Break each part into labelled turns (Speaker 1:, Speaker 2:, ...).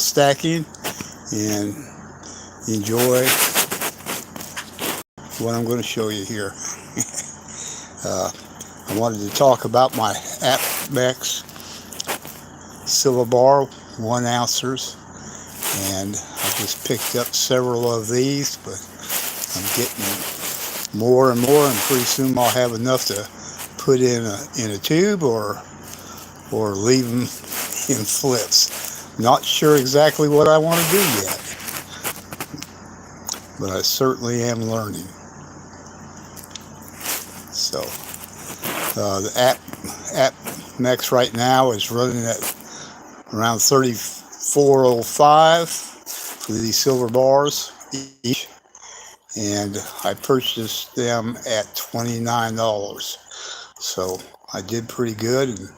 Speaker 1: stacking and enjoy what I'm going to show you here. I wanted to talk about my Apex silver bar 1 ounces, and I just picked up several of these, but I'm getting more and more, and pretty soon I'll have enough to put in a tube or leave them in flips. Not sure exactly what I want to do yet, but I certainly am learning. So the Apex right now is running at around 34.05 for these silver bars each, and I purchased them at $29. So I did pretty good, and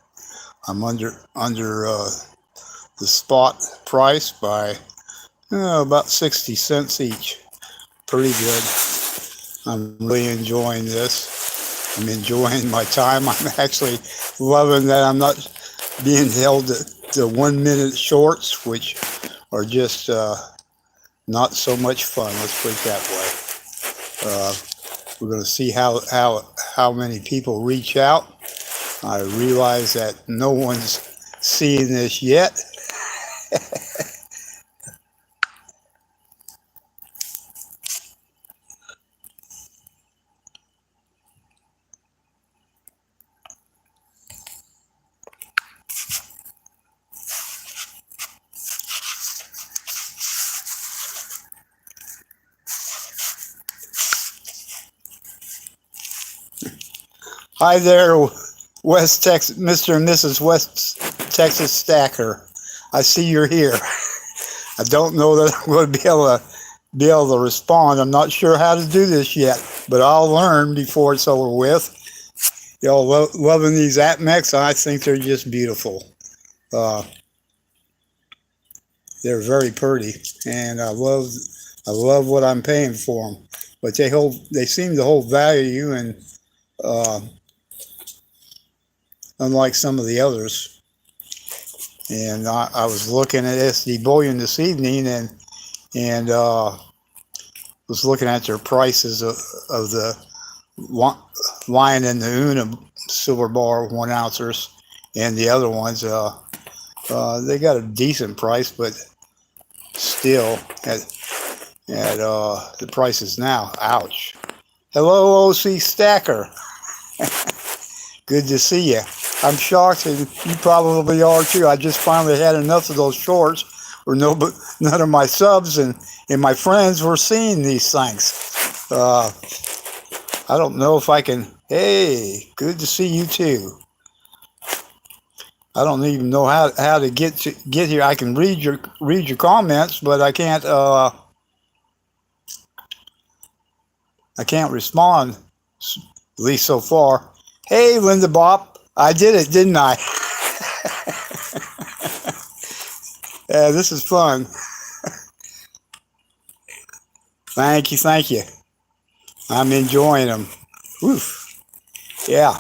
Speaker 1: I'm under the spot price by about 60 cents each. Pretty good. I'm really enjoying this. I'm enjoying my time. I'm actually loving that I'm not being held to 1 minute shorts, which are just not so much fun. Let's put it that way. We're going to see how many people reach out. I realize that no one's seeing this yet. Hi there, West Texas, Mr. and Mrs. West Texas Stacker. I see you're here. I don't know that I'm going to be able to respond. I'm not sure how to do this yet, but I'll learn before it's over with. Y'all loving these Apex? I think they're just beautiful. They're very pretty, and I love what I'm paying for them. But they seem to hold value, and unlike some of the others. And I was looking at SD Bullion this evening, and was looking at their prices of the Lion and the Una silver bar 1 ounces, and the other ones. They got a decent price, but still at the prices now. Ouch. Hello, OC Stacker. Good to see you. I'm shocked, and you probably are too. I just finally had enough of those shorts where none of my subs and my friends were seeing these things. I don't know if I can. Hey, good to see you too. I don't even know how to get here. I can read your comments, but I can't respond, at least so far. Hey, Linda Bop. I did it, didn't I? Yeah, this is fun. Thank you. I'm enjoying them. Oof. Yeah.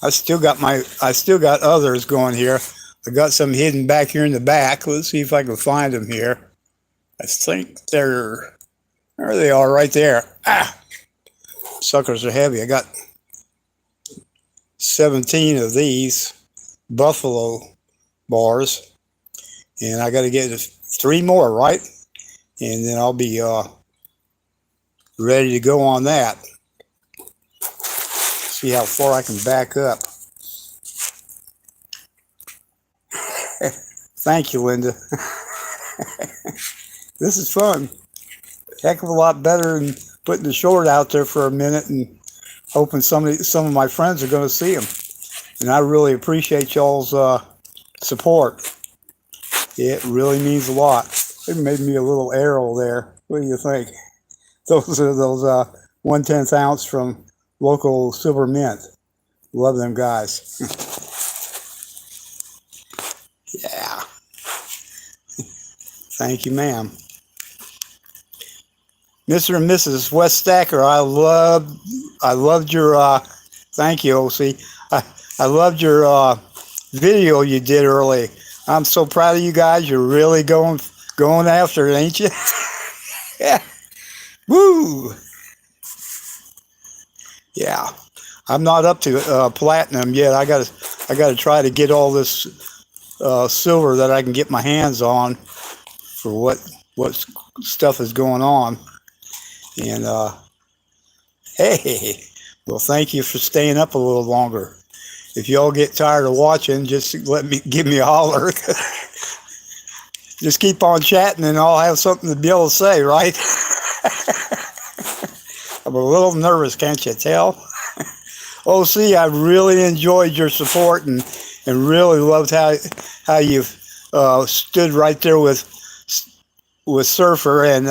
Speaker 1: I still got others going here. I got some hidden back here in the back. Let's see if I can find them here. I think there they are, right there. Ah, suckers are heavy. I got 17 of these buffalo bars, and I got to get 3 more, right? And then I'll be ready to go on that. See how far I can back up. Thank you, Linda. This is fun. Heck of a lot better than putting the short out there for a minute and hoping some of my friends are going to see them. And I really appreciate y'all's support. It really means a lot. It made me a little arrow there. What do you think? Those are those 1/10 ounce from local Silver Mint. Love them guys. Yeah. Thank you, ma'am. Mr. and Mrs. West Stacker, I loved your thank you, OC. I loved your video you did early I'm so proud of you guys. You're really going after it, ain't you? Yeah. Woo. Yeah. I'm not up to platinum yet. I gotta try to get all this silver that I can get my hands on for what stuff is going on. And hey, well, thank you for staying up a little longer. If y'all get tired of watching, just give me a holler. Just keep on chatting, and I'll have something to be able to say, right? I'm a little nervous, can't you tell? Oh, see, I really enjoyed your support and really loved how you stood right there with Surfer, and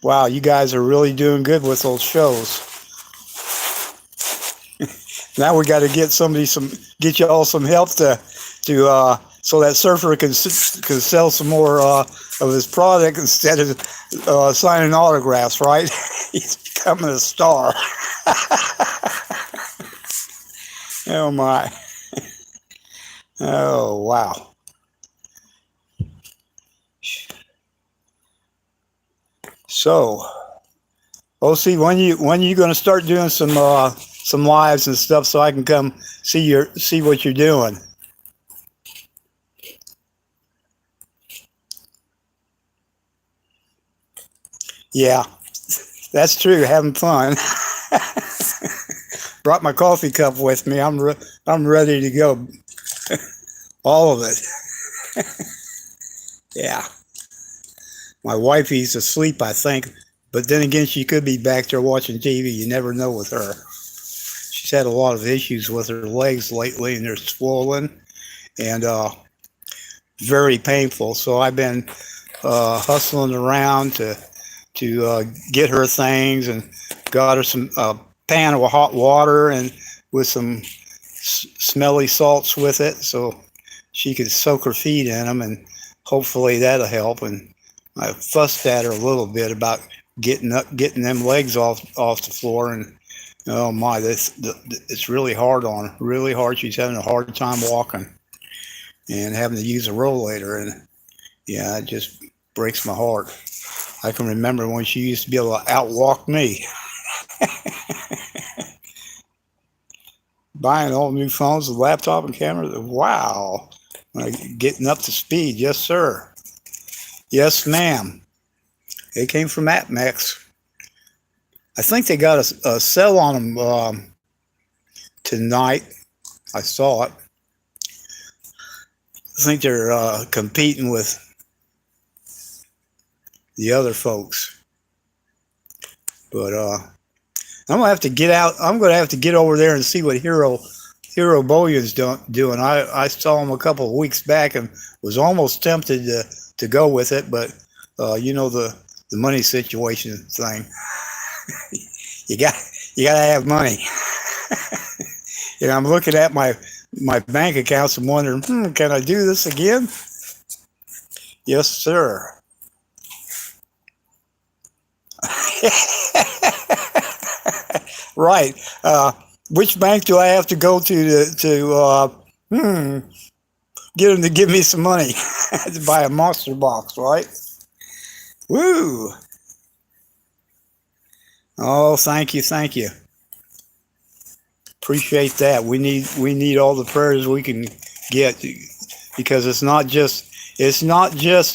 Speaker 1: wow, you guys are really doing good with those shows. Now we got to get you all some help to so that Surfer can sell some more of his product instead of signing autographs, right? He's becoming a star. Oh my. Oh wow. So, OC, when you going to start doing some lives and stuff so I can come see what you're doing? Yeah, that's true. Having fun. Brought my coffee cup with me. I'm ready to go. All of it. Yeah. My wifey's asleep, I think, but then again, she could be back there watching TV. You never know with her. She's had a lot of issues with her legs lately, and they're swollen and very painful. So I've been hustling around to get her things, and got her some pan of hot water and with some smelly salts with it, so she could soak her feet in them, and hopefully that'll help. And I fussed at her a little bit about getting them legs off the floor, and oh my, it's really hard on her, really hard. She's having a hard time walking and having to use a rollator, and yeah, it just breaks my heart. I can remember when she used to be able to outwalk me. Buying all new phones, a laptop and camera. Wow. Getting up to speed. Yes, sir. Yes, ma'am. It came from AppMex. I think they got a sale on them tonight. I saw it. I think they're competing with the other folks. But I'm gonna have to get out. I'm gonna have to get over there and see what Hero Bullion's doing. I saw him a couple of weeks back and was almost tempted to go with it, but you know the money situation thing. you gotta have money. And I'm looking at my bank accounts and wondering, can I do this again? Yes, sir. Right. Which bank do I have to go to get them to give me some money to buy a monster box, right? Woo! Oh, thank you. Appreciate that. We need all the prayers we can get, because it's not just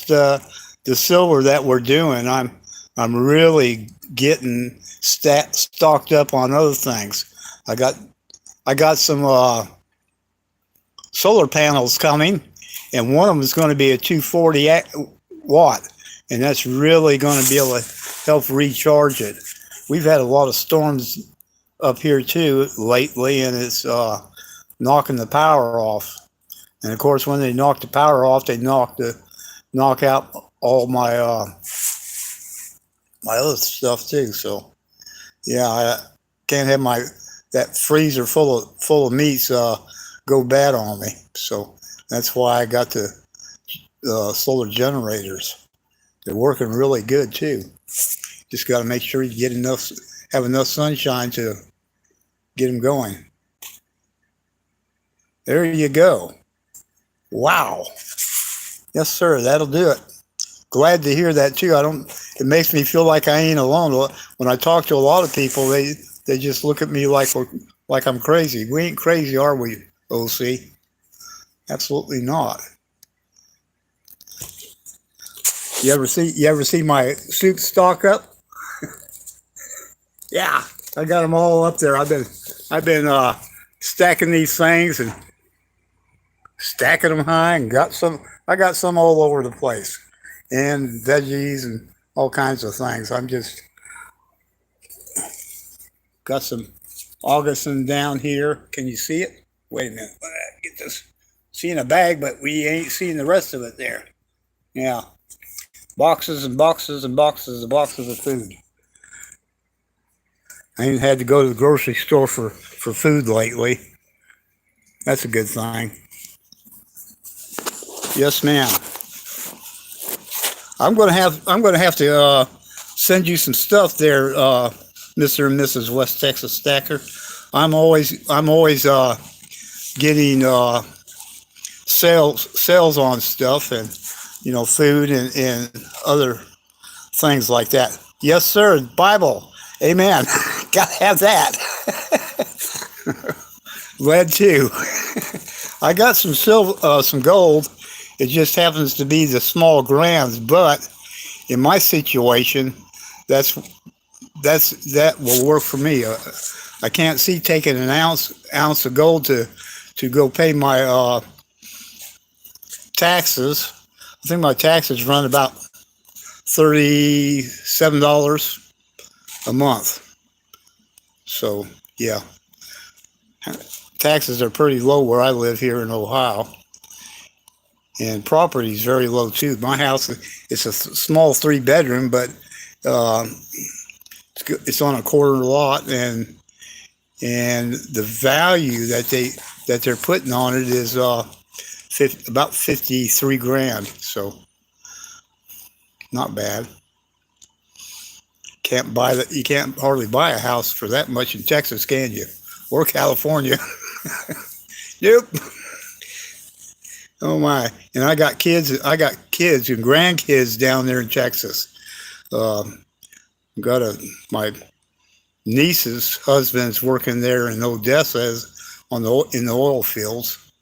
Speaker 1: the silver that we're doing. I'm really getting stocked up on other things. I got some solar panels coming, and one of them is going to be a 240 watt, and that's really going to be able to help recharge it. We've had a lot of storms up here too lately, and it's knocking the power off. And of course, when they knock the power off, they knock out all my other stuff too. So yeah, I can't have that freezer full of meats go bad on me. So that's why I got the solar generators. They're working really good too. Just got to make sure you have enough sunshine to get them going. There you go. Wow. Yes, sir. That'll do it. Glad to hear that too. I don't. It makes me feel like I ain't alone. When I talk to a lot of people, they just look at me like I'm crazy. We ain't crazy, are we, OC? Absolutely not. You ever see my suit stock up? Yeah, I got them all up there. I've been stacking these things and stacking them high, and got some. I got some all over the place, and veggies and all kinds of things. I'm just got some Augustin down here. Can you see it? Wait a minute. Get this. Seeing a bag, but we ain't seeing the rest of it there. Yeah, boxes and boxes and boxes and boxes of food. I ain't had to go to the grocery store for food lately. That's a good thing. Yes, ma'am. I'm gonna have to send you some stuff there, Mr. and Mrs. West Texas Stacker. I'm always getting sales on stuff, and food and other things like that. Yes, sir. Bible. Amen. Gotta have that. Lead too. I got some gold. It just happens to be the small grams, but in my situation, that's that will work for me. I can't see taking an ounce of gold to go pay my taxes. I think my taxes run about $37 a month. So yeah, taxes are pretty low where I live here in Ohio, and property is very low too. My house, it's a small 3 bedroom, but uh, it's on a quarter lot, and the value that they're putting on it is about 53 grand. So not bad. You can't hardly buy a house for that much in Texas, can you? Or California. Nope. Oh my! And I got kids and grandkids down there in Texas. Um, got my niece's husband's working there in Odessa in the oil fields.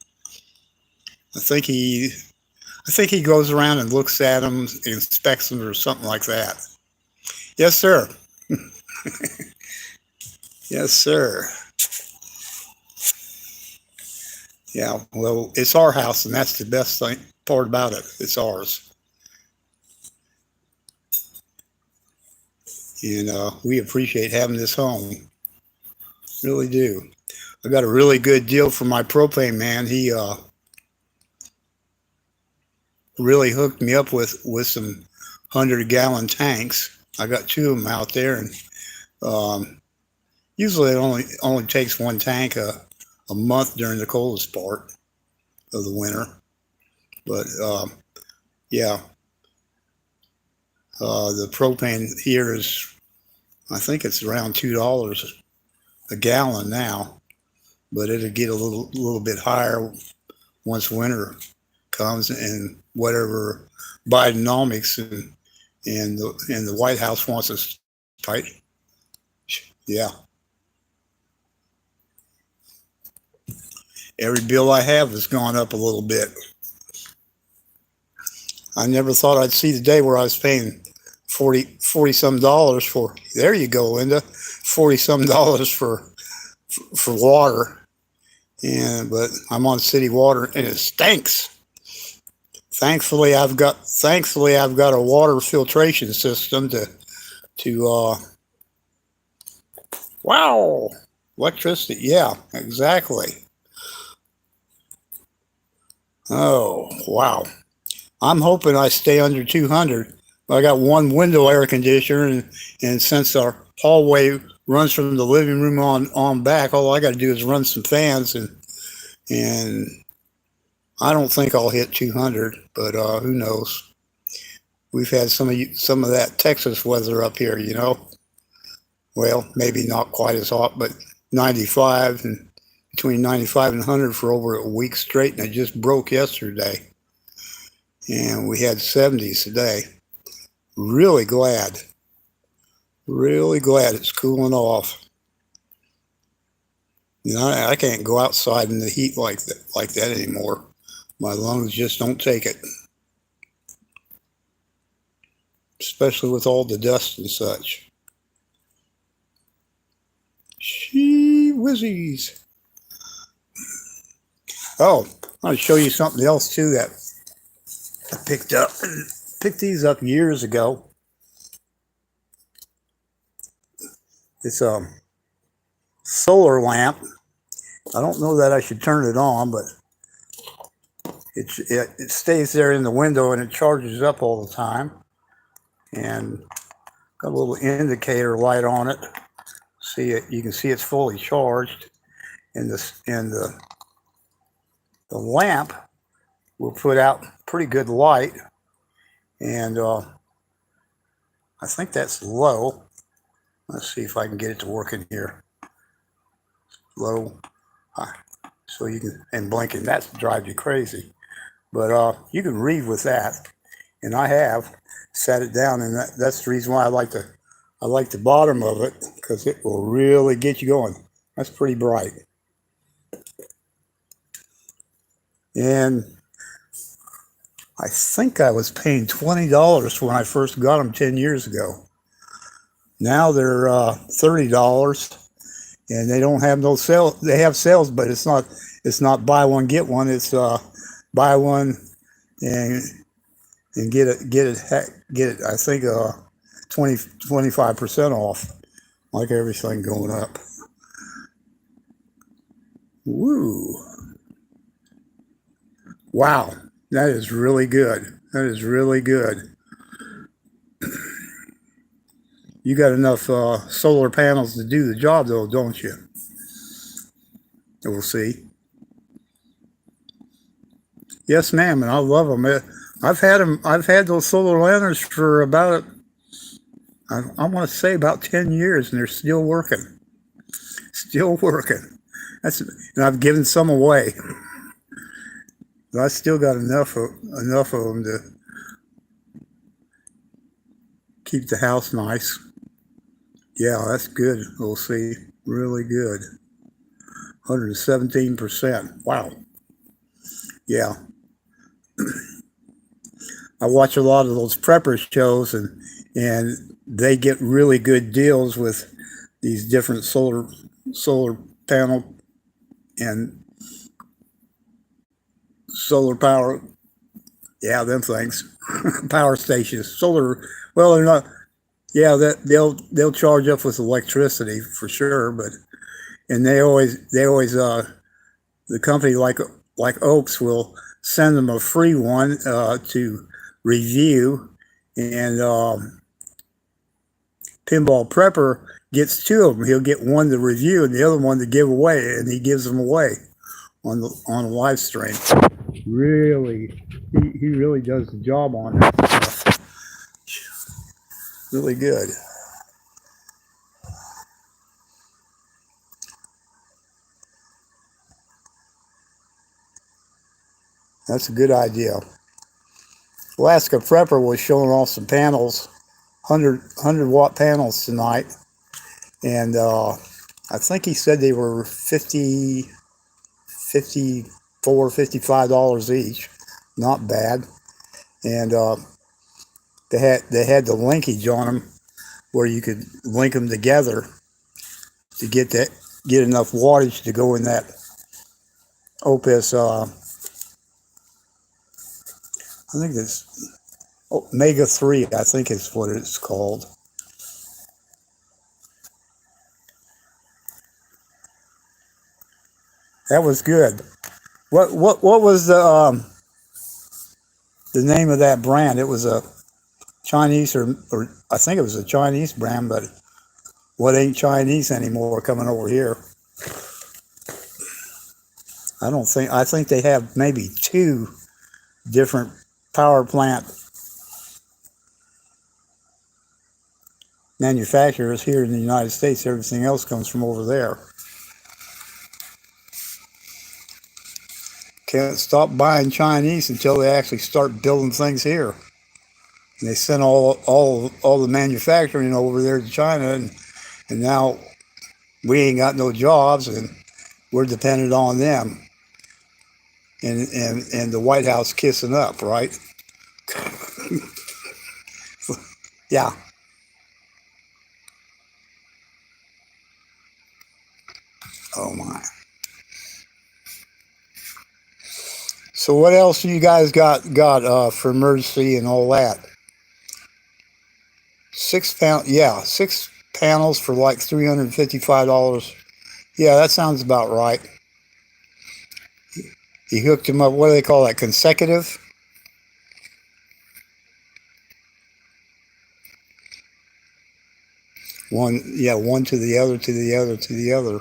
Speaker 1: I think he I think he goes around and looks at them, inspects them, or something like that. Yes, sir. Yes, sir. Yeah, well, it's our house, and that's the best thing part about it. It's ours, and we appreciate having this home. Really do. I got a really good deal for my propane man. He really hooked me up with some 100-gallon tanks. I got two of them out there, and um, usually it only takes one tank a month during the coldest part of the winter. But yeah, the propane here is, I think it's around $2 a gallon now, but it'll get a little bit higher once winter comes and whatever Bidenomics and the White House wants us tight. Yeah. Every bill I have has gone up a little bit. I never thought I'd see the day where I was paying 40 some dollars for, there you go, Linda, 40 some dollars for water. But I'm on city water and it stinks. Thankfully I've got a water filtration system to wow, electricity. Yeah, exactly. Oh, wow. I'm hoping I stay under 200. I got one window air conditioner, and since our hallway runs from the living room on back, all I got to do is run some fans, and I don't think I'll hit 200, but who knows? We've had some of that Texas weather up here, Well, maybe not quite as hot, but 95 and between 95 and 100 for over a week straight, and it just broke yesterday. And we had 70s today. Really glad it's cooling off. You know, I can't go outside in the heat like that anymore. My lungs just don't take it, especially with all the dust and such. Gee whizzies. Oh, I'll show you something else too that I picked up. Picked these up years ago. It's a solar lamp. I don't know that I should turn it on, but it stays there in the window and it charges up all the time. And got a little indicator light on it. See it? You can see it's fully charged. And the lamp will put out pretty good light. And I think that's low. Let's see if I can get it to work in here. Low, high. So you can, and blinking, that drives you crazy. But you can read with that. And I have sat it down, and that's the reason why I like the bottom of it, because it will really get you going. That's pretty bright. And I think I was paying $20 when I first got them 10 years ago. Now they're $30, and they don't have no sale. They have sales, but it's not buy one get one. It's buy one and get it. I think 25% off, like everything going up. Woo! Wow, that is really good. That is really good. You got enough solar panels to do the job, though, don't you? We'll see. Yes, ma'am, and I love them. I've had them. I've had those solar lanterns for about, I want to say about 10 years, and they're still working. Still working. And I've given some away. But I still got enough of them to keep the house nice. Yeah, that's good. We'll see. Really good. 117%. Wow. Yeah. I watch a lot of those prepper shows, and they get really good deals with these different solar panel and solar power. Yeah, them things. Power stations. Solar. Well, they're not. Yeah, they'll charge up with electricity for sure, and they always the company like Oaks will send them a free one to review, and Pinball Prepper gets two of them. He'll get one to review and the other one to give away, and he gives them away on a live stream. Really, he really does the job on that stuff. Really good. That's a good idea. Alaska Prepper was showing off some panels, 100 watt panels tonight, and I think he said they were $54, $55 each. Not bad. And they had the linkage on them where you could link them together to get enough wattage to go in that Opus. I think it's Mega 3. I think is what it's called. That was good. What was the name of that brand? It was a Chinese or I think it was a Chinese brand, but what ain't Chinese anymore coming over here? I think they have maybe 2 different power plant manufacturers here in the United States. Everything else comes from over there. can't stop buying Chinese until they actually start building things here. And they sent all the manufacturing over there to China, and now we ain't got no jobs, and we're dependent on them. And the White House kissing up, right? Yeah. Oh my. So what else you guys got for emergency and all that? 6 pound, yeah, 6 panels for like $355. Yeah, that sounds about right. He hooked him up. What do they call that? Consecutive? One, yeah, one to the other, to the other, to the other.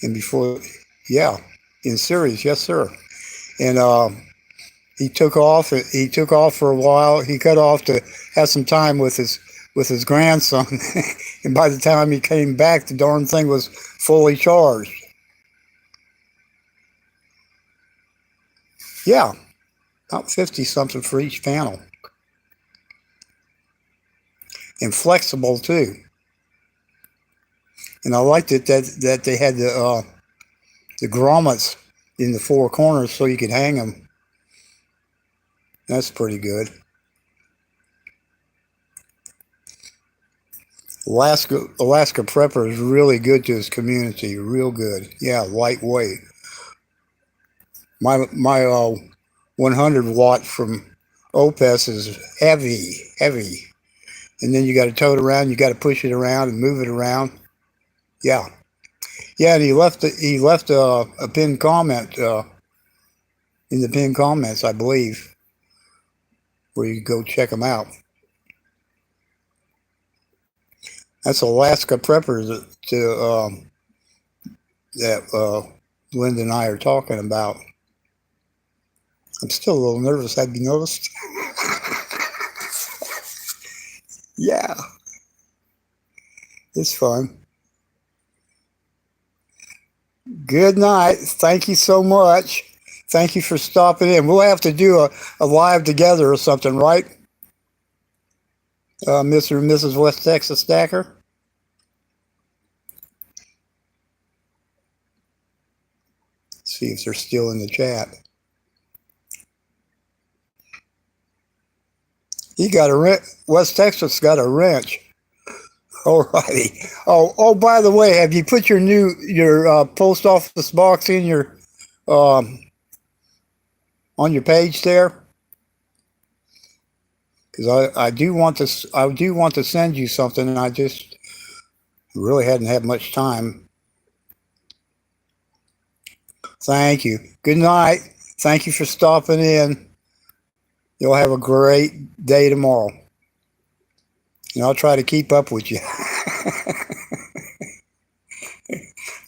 Speaker 1: And before, yeah, in series, yes, sir. And he took off. He took off for a while. He cut off to have some time with his grandson. And by the time he came back, the darn thing was fully charged. Yeah, about 50 something for each panel, and flexible too. And I liked it that they had the grommets in the four corners so you could hang them. That's pretty good. Alaska Prepper is really good to his community. Real good. Yeah, lightweight. My 100 watt from Opus is heavy. And then you got to tow it around. You got to push it around and move it around. Yeah, yeah. And he left a pinned comment in the pinned comments, I believe, where you go check them out. That's Alaska Prepper that Linda and I are talking about. I'm still a little nervous. Have you noticed? Yeah, it's fun. Good night. Thank you so much. Thank you for stopping in. We'll have to do a live together or something, right? Mr. and Mrs. West Texas Stacker. Let's see if they're still in the chat. He got a wrench. West Texas got a wrench. Alrighty. Oh, by the way, have you put your post office box in your on your page there? Because I do want to send you something, and I just really hadn't had much time. Thank you. Good night. Thank you for stopping in. You'll have a great day tomorrow. And I'll try to keep up with you.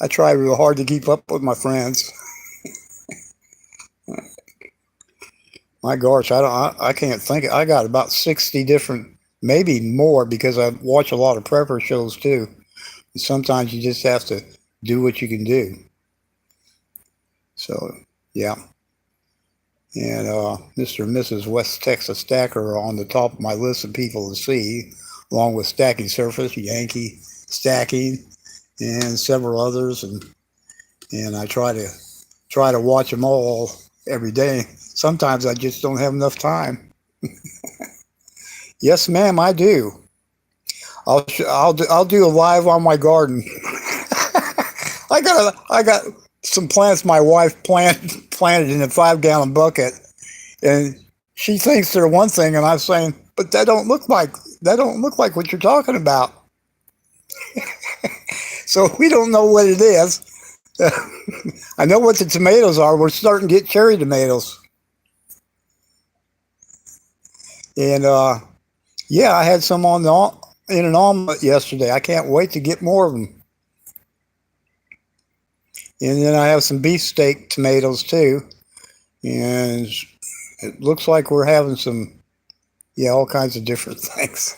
Speaker 1: I try real hard to keep up with my friends. My gosh, I can't think. I got about 60 different, maybe more, because I watch a lot of prepper shows too. And sometimes you just have to do what you can do. So, yeah. And Mr. and Mrs. West Texas Stacker are on the top of my list of people to see, along with Stacking Surface, Yankee Stacking, and several others. And I try to watch them all every day. Sometimes I just don't have enough time. Yes, ma'am, I do. I'll do a live on my garden. I got some plants my wife planted in a 5-gallon bucket, and she thinks they're one thing, and I'm saying, but that don't look like what you're talking about. So we don't know what it is. I know what the tomatoes are. We're starting to get cherry tomatoes. And yeah, I had some in an omelet yesterday. I can't wait to get more of them. And then I have some beefsteak tomatoes too. And it looks like we're having some, yeah, all kinds of different things.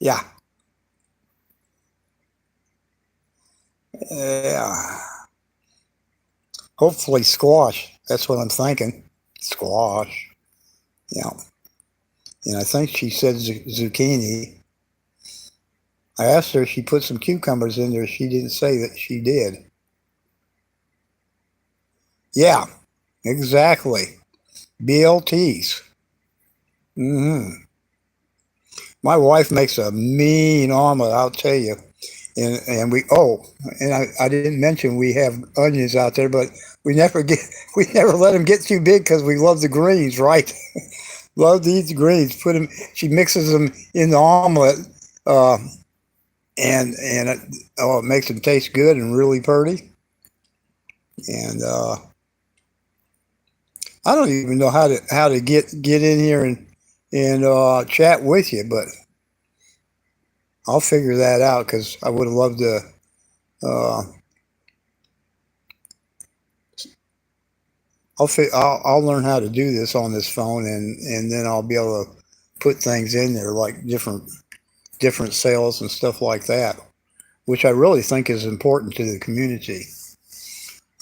Speaker 1: Yeah. Yeah. Hopefully squash. That's what I'm thinking. Squash. Yeah. And I think she said zucchini. I asked her if she put some cucumbers in there. She didn't say that she did. Yeah, exactly. BLTs. Hmm. My wife makes a mean omelet, I'll tell you. And we and I didn't mention we have onions out there, but we never get we never let them get too big because we love the greens, right? Love to eat the greens. Put them. She mixes them in the omelet, uh, and it makes them taste good and really pretty. And I don't even know how to get in here and chat with you, but I'll figure that out because I would have loved to. Uh, I'll learn how to do this on this phone, and then I'll be able to put things in there like different sales and stuff like that, which I really think is important to the community.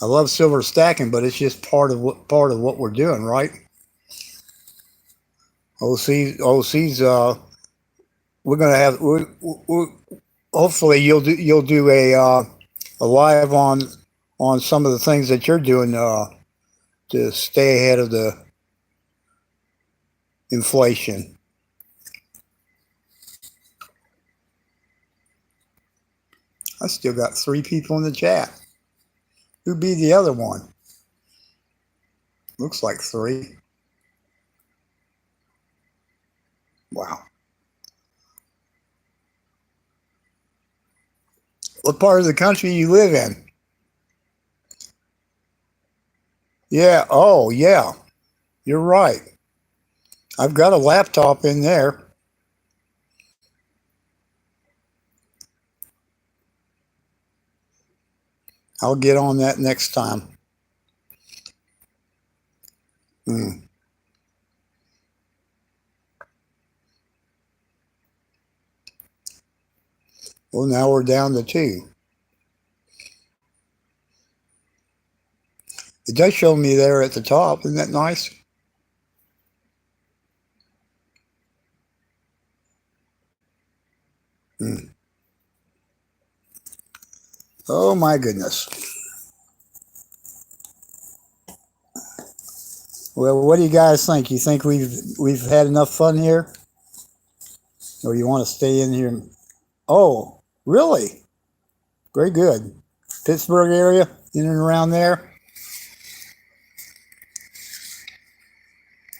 Speaker 1: I love silver stacking, but it's just part of what we're doing, right? OC's. We're gonna have. Hopefully, you'll do a live on some of the things that you're doing to stay ahead of the inflation. I still got 3 people in the chat. Who'd be the other one? Looks like 3. Wow. What part of the country you live in? Yeah. Oh, yeah. You're right. I've got a laptop in there. I'll get on that next time. Hmm. Well, now we're down to 2. It does show me there at the top. Isn't that nice? Hmm. Oh my goodness. Well, what do you guys think? You think we've had enough fun here, or you want to stay in here? Oh, really? Very good. Pittsburgh area, in and around there.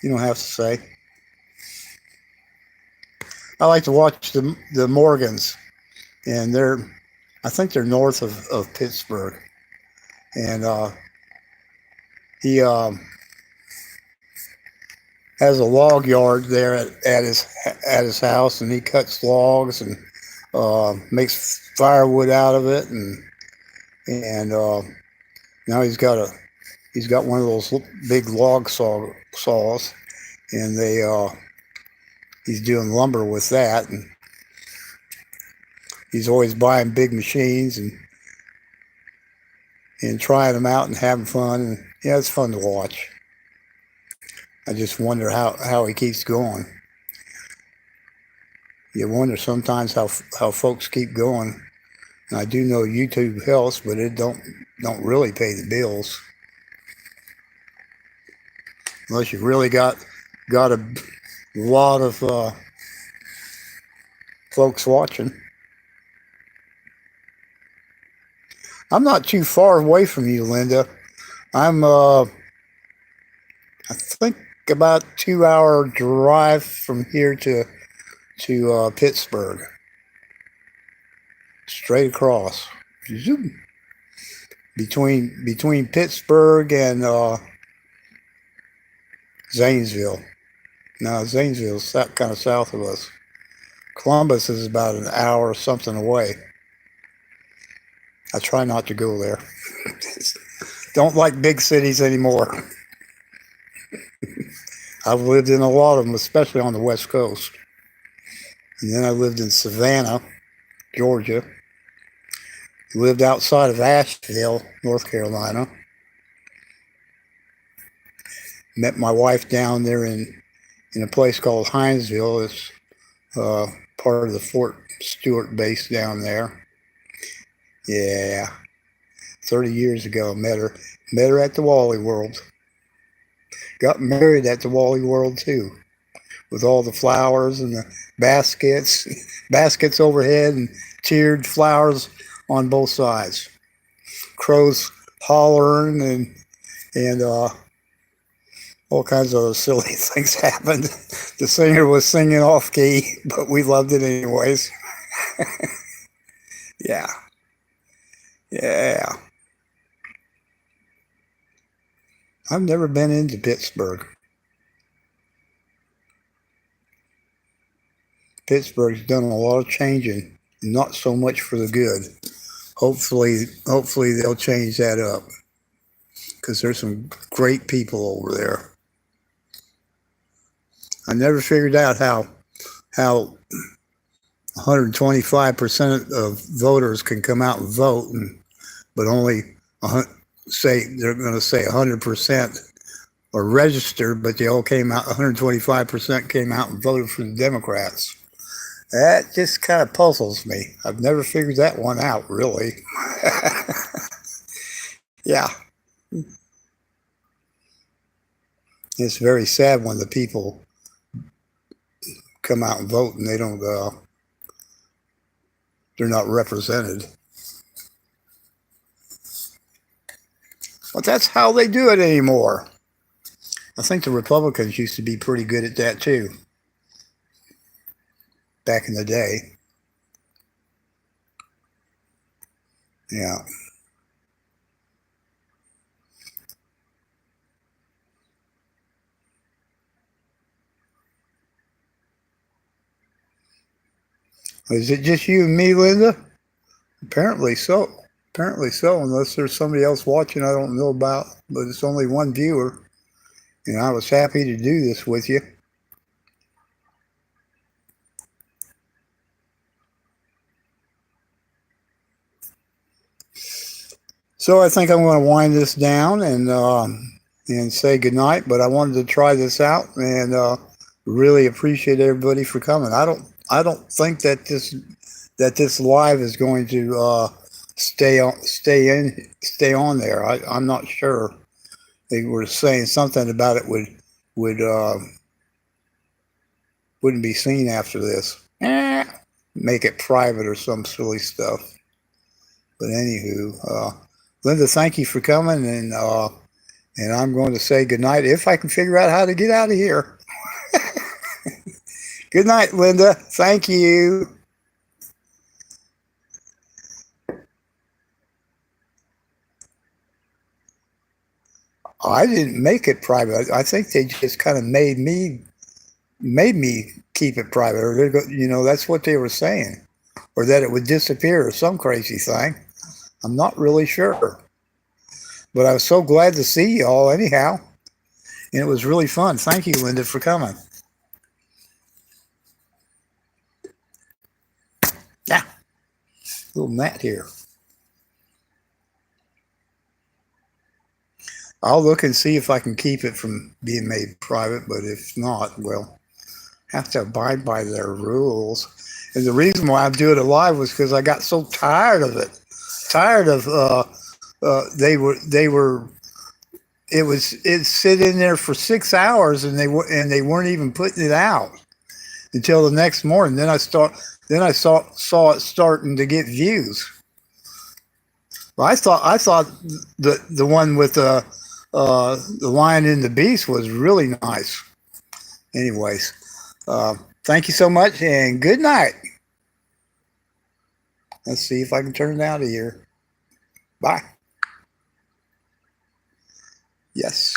Speaker 1: You don't have to say. I like to watch the Morgans, and I think they're north of Pittsburgh, and he has a log yard there at his house, and he cuts logs and makes firewood out of it, and now he's got one of those big log saws, and he's doing lumber with that, and he's always buying big machines and trying them out and having fun, and yeah, it's fun to watch. I just wonder how he keeps going. You wonder sometimes how folks keep going. And I do know YouTube helps, but it don't really pay the bills unless you really got a lot of folks watching. I'm not too far away from you, Linda. I'm I think about 2 hour drive from here to Pittsburgh, straight across. Zoom. Between Pittsburgh and Zanesville. No, Zanesville's kind of south of us. Columbus is about an hour or something away. I try not to go there. Don't like big cities anymore. I've lived in a lot of them, especially on the West Coast. And then I lived in Savannah, Georgia. He lived outside of Asheville, North Carolina. Met my wife down there in a place called Hinesville. It's part of the Fort Stewart base down there. Yeah, 30 years ago, met her. Met her at the Wally World. Got married at the Wally World too, with all the flowers and the baskets, baskets overhead, and tiered flowers on both sides. Crows hollering and all kinds of silly things happened. The singer was singing off key, but we loved it anyways. Yeah, yeah. I've never been into Pittsburgh. Pittsburgh's done a lot of changing, not so much for the good. Hopefully they'll change that up because there's some great people over there. I never figured out how 125% of voters can come out and vote, but only say they're going to say 100% are registered, but they all came out. 125% came out and voted for the Democrats. That just kind of puzzles me. I've never figured that one out, really. Yeah. It's very sad when the people come out and vote and they're not represented. But that's how they do it anymore. I think the Republicans used to be pretty good at that too, back in the day. Yeah. Is it just you and me, Linda? Apparently so. Apparently so, unless there's somebody else watching I don't know about, but it's only one viewer. And I was happy to do this with you. So I think I'm going to wind this down and say goodnight. But I wanted to try this out and really appreciate everybody for coming. I don't think that this live is going to stay on there. I'm not sure. They were saying something about it wouldn't be seen after this. Make it private or some silly stuff. But anywho, Linda, thank you for coming, and I'm going to say goodnight if I can figure out how to get out of here. Good night, Linda. Thank you. I didn't make it private. I think they just kind of made me keep it private, or that's what they were saying, or that it would disappear or some crazy thing. I'm not really sure, but I was so glad to see y'all anyhow, and it was really fun. Thank you, Linda, for coming. Yeah, little gnat here. I'll look and see if I can keep it from being made private, but if not, well, have to abide by their rules. And the reason why I do it live was because I got so tired of it. Tired of it sit in there for 6 hours and they weren't even putting it out until the next morning. Then I saw it starting to get views. Well, I thought the one with the Lion and the Beast was really nice. Anyways, thank you so much and good night. Let's see if I can turn it out of here. Bye. Yes.